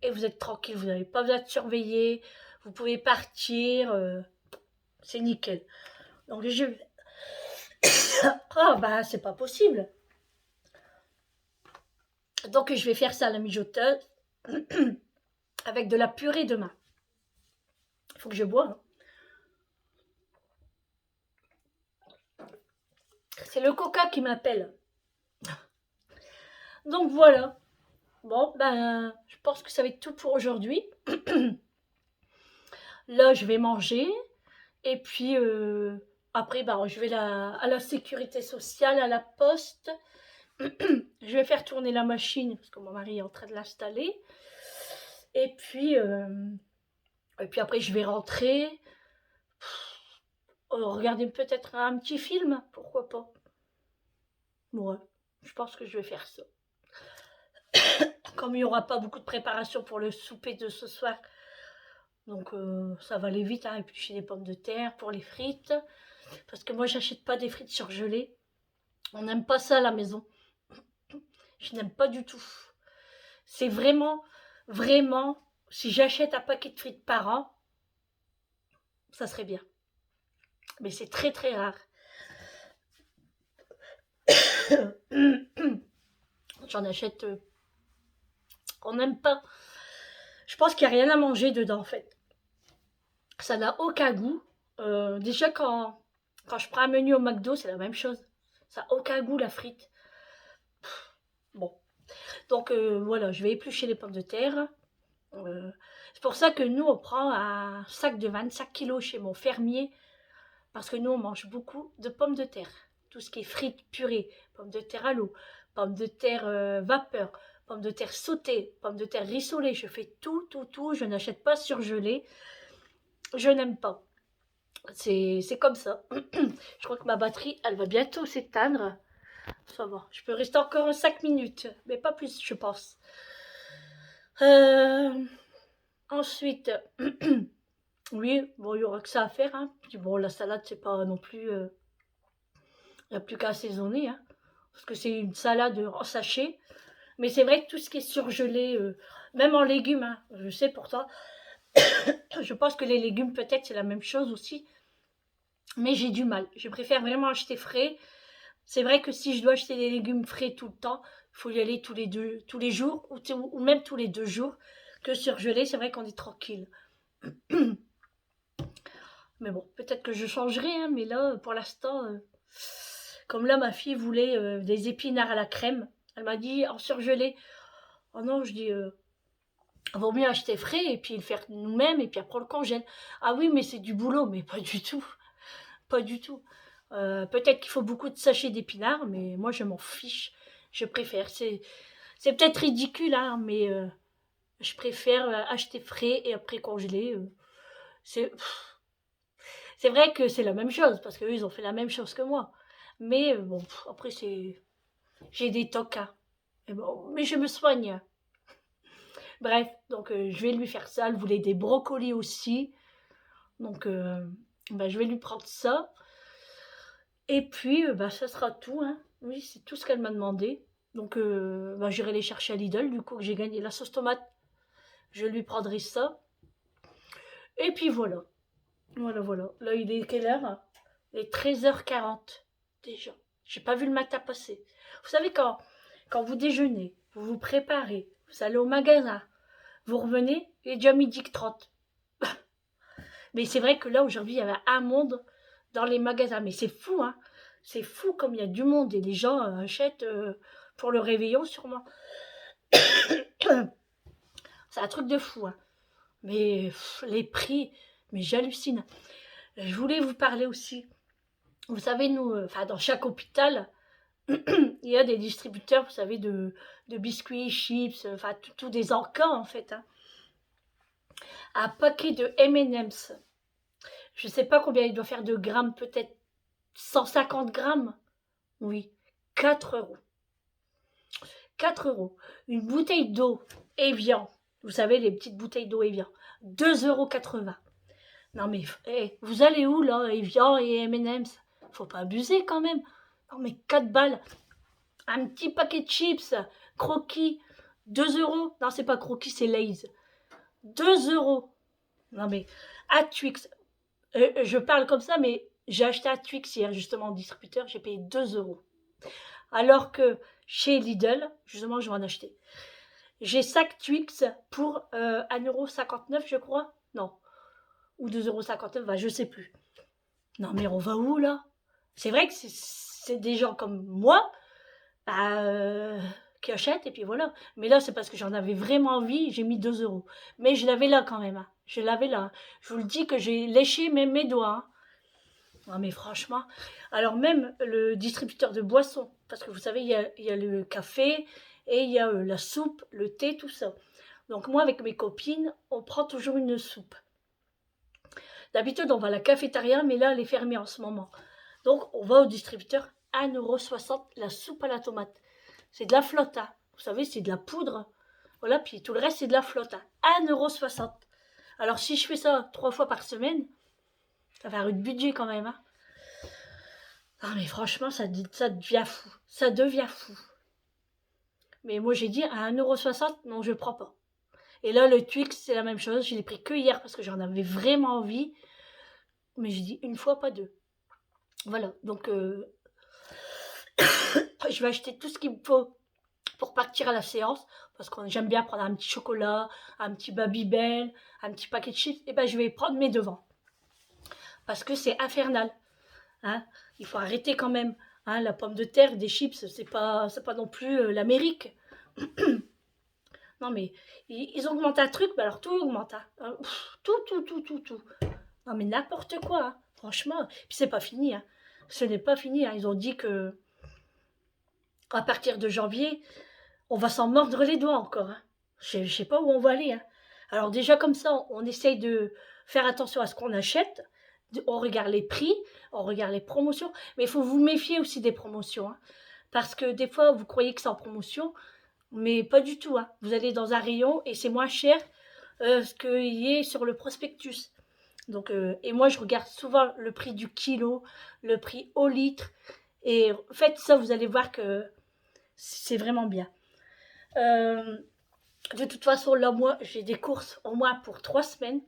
et vous êtes tranquille. Vous n'avez pas besoin de surveiller. Vous pouvez partir. C'est nickel. Donc je... Ah bah c'est pas possible. Donc je vais faire ça à la mijoteuse avec de la purée demain. Il faut que je bois. C'est le coca qui m'appelle. Donc voilà. Bon, ben, je pense que ça va être tout pour aujourd'hui. Là, je vais manger. Et puis, après, ben, je vais à la sécurité sociale, à la poste. Je vais faire tourner la machine, parce que mon mari est en train de l'installer. Et puis après, je vais rentrer. Regarder peut-être un petit film, pourquoi pas. Ouais, je pense que je vais faire ça. Comme il n'y aura pas beaucoup de préparation pour le souper de ce soir, donc ça va aller vite, hein, éplucher des pommes de terre pour les frites. Parce que moi, j'achète pas des frites surgelées. On n'aime pas ça à la maison. Je n'aime pas du tout. C'est vraiment, vraiment, si j'achète un paquet de frites par an, ça serait bien. Mais c'est très très rare. J'en achète. On n'aime pas. Je pense qu'il n'y a rien à manger dedans en fait. Ça n'a aucun goût. Déjà quand je prends un menu au McDo, c'est la même chose. Ça n'a aucun goût la frite. Bon. Donc voilà, je vais éplucher les pommes de terre. C'est pour ça que nous, on prend un sac de 25 kilos chez mon fermier. Parce que nous, on mange beaucoup de pommes de terre. Tout ce qui est frites, purée, pommes de terre à l'eau, pommes de terre vapeur, pommes de terre sautées, pommes de terre rissolées. Je fais tout, tout, tout. Je n'achète pas surgelé. Je n'aime pas. C'est comme ça. Je crois que ma batterie, elle va bientôt s'éteindre. Ça va. Je peux rester encore 5 minutes. Mais pas plus, je pense. Ensuite, oui, bon, il y aura que ça à faire. Hein. Puis bon, la salade, c'est pas non plus... il n'y a plus qu'à assaisonner. Hein, parce que c'est une salade en sachet. Mais c'est vrai que tout ce qui est surgelé, même en légumes, hein, je sais pourtant, je pense que les légumes, peut-être, c'est la même chose aussi. Mais j'ai du mal. Je préfère vraiment acheter frais. C'est vrai que si je dois acheter des légumes frais tout le temps, il faut y aller tous les jours, ou même tous les 2 jours. Que surgelé, c'est vrai qu'on est tranquille. Mais bon, peut-être que je changerai, hein, mais là, pour l'instant, comme là, ma fille voulait des épinards à la crème. Elle m'a dit en surgelé. Oh non, je dis, vaut mieux acheter frais et puis le faire nous-mêmes et puis après on le congèle. Ah oui, mais c'est du boulot, mais pas du tout. Pas du tout. Peut-être qu'il faut beaucoup de sachets d'épinards, mais moi je m'en fiche. Je préfère. C'est peut-être ridicule, hein, mais je préfère acheter frais et après congeler. C'est vrai que c'est la même chose, parce qu'eux, ils ont fait la même chose que moi. Mais bon, après, j'ai des tocs. Hein. Et bon, mais je me soigne. Bref, donc je vais lui faire ça. Elle voulait des brocolis aussi. Donc, bah, je vais lui prendre ça. Et puis, bah, ça sera tout. Hein. Oui, c'est tout ce qu'elle m'a demandé. Donc, bah, j'irai les chercher à Lidl, du coup, que j'ai gagné la sauce tomate. Je lui prendrai ça. Et puis voilà. Voilà, voilà. Là, il est quelle heure? Il est 13h40 déjà. J'ai pas vu le matin passer. Vous savez, quand vous déjeunez, vous vous préparez, vous allez au magasin, vous revenez, il est déjà 12h30. Mais c'est vrai que là, aujourd'hui, il y avait un monde dans les magasins. Mais c'est fou, hein. C'est fou comme il y a du monde et les gens achètent pour le réveillon, sûrement. C'est un truc de fou, hein. Mais les prix, mais j'hallucine. Je voulais vous parler aussi. Vous savez, nous, dans chaque hôpital, il y a des distributeurs, vous savez, de biscuits, chips, tout des encans, en fait. Hein. Un paquet de M&M's. Je ne sais pas combien il doit faire de grammes, peut-être 150 grammes. Oui, 4 euros. 4 euros. Une bouteille d'eau Evian. Vous savez, les petites bouteilles d'eau Evian. 2,80 €. Non mais, vous allez où là, Evian et M&M's? Faut pas abuser quand même. Non mais 4 balles, un petit paquet de chips, croquis, 2 euros. Non, c'est pas croquis, c'est Lay's. 2 euros. Non mais, à Twix, je parle comme ça, mais j'ai acheté à Twix hier, justement, en distributeur, j'ai payé 2 euros. Alors que chez Lidl, justement, je vais en acheter. J'ai 5 Twix pour 1,59 €, je crois. Non, ou 2,59 €, bah, je sais plus. Non mais on va où là? C'est vrai que c'est des gens comme moi, bah, qui achètent et puis voilà. Mais là, c'est parce que j'en avais vraiment envie, j'ai mis 2 euros. Mais je l'avais là quand même, hein. Je l'avais là, hein. Je vous le dis que j'ai léché même mes doigts, hein. Non mais franchement, alors même le distributeur de boissons, parce que vous savez, il y a le café et il y a la soupe, le thé, tout ça. Donc moi, avec mes copines, on prend toujours une soupe. D'habitude, on va à la cafétéria, mais là, elle est fermée en ce moment. Donc, on va au distributeur, 1,60 € la soupe à la tomate. C'est de la flotte, hein. Vous savez, c'est de la poudre. Voilà, puis tout le reste, c'est de la flotte, hein. 1,60 €. Alors, si je fais ça 3 fois par semaine, ça va faire un budget quand même, hein. Ah, mais franchement, ça devient fou. Ça devient fou. Mais moi, j'ai dit, à 1,60 €, non, je ne prends pas. Et là, le Twix, c'est la même chose. Je l'ai pris que hier parce que j'en avais vraiment envie. Mais j'ai dit une fois, pas deux. Voilà, donc je vais acheter tout ce qu'il me faut pour partir à la séance, parce que j'aime bien prendre un petit chocolat, un petit Babybel, un petit paquet de chips, et ben je vais prendre mes devants. Parce que c'est infernal. Hein. Il faut arrêter quand même. Hein, la pomme de terre, des chips, c'est pas non plus l'Amérique. Non mais, ils augmentent un truc, bah alors tout augmente. Hein. Tout. Non mais n'importe quoi, hein. Franchement. Puis c'est pas fini. Hein. Ce n'est pas fini. Hein. Ils ont dit que à partir de janvier, on va s'en mordre les doigts encore. Hein. Je sais pas où on va aller. Hein. Alors déjà comme ça, on essaye de faire attention à ce qu'on achète. On regarde les prix, on regarde les promotions. Mais il faut vous méfier aussi des promotions. Hein. Parce que des fois, vous croyez que c'est en promotion, mais pas du tout. Hein. Vous allez dans un rayon et c'est moins cher ce qu'il y est sur le prospectus. Donc, et moi, je regarde souvent le prix du kilo, le prix au litre. Et faites ça, vous allez voir que c'est vraiment bien. De toute façon, là, moi, j'ai des courses au moins pour 3 semaines.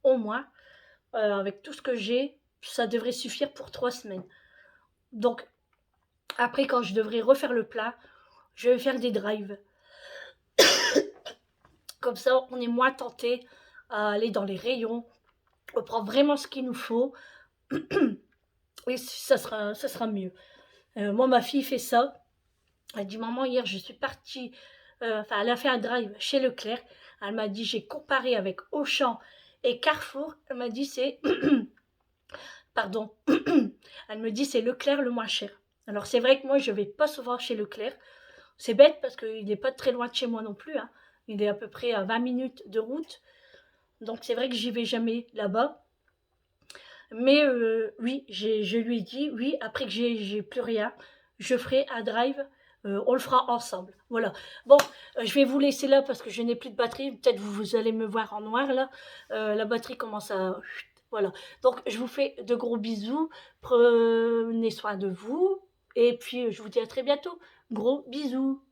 Au moins. Avec tout ce que j'ai, ça devrait suffire pour 3 semaines. Donc, après, quand je devrais refaire le plat, je vais faire des drives. Comme ça, on est moins tenté à aller dans les rayons. On prend vraiment ce qu'il nous faut. Et ça sera mieux. Moi, ma fille fait ça. Elle dit, maman, hier, je suis partie. Elle a fait un drive chez Leclerc. Elle m'a dit, j'ai comparé avec Auchan et Carrefour. Elle m'a dit, c'est. Pardon. Elle me dit, c'est Leclerc le moins cher. Alors, c'est vrai que moi, je vais pas souvent chez Leclerc. C'est bête parce qu'il n'est pas très loin de chez moi non plus. Hein. Il est à peu près à 20 minutes de route. Donc, c'est vrai que j'y vais jamais là-bas. Mais oui, je lui ai dit, oui, après que j'ai plus rien, je ferai un drive, on le fera ensemble. Voilà. Bon, je vais vous laisser là parce que je n'ai plus de batterie. Peut-être vous allez me voir en noir là. La batterie commence à... Voilà. Donc, je vous fais de gros bisous. Prenez soin de vous. Et puis, je vous dis à très bientôt. Gros bisous.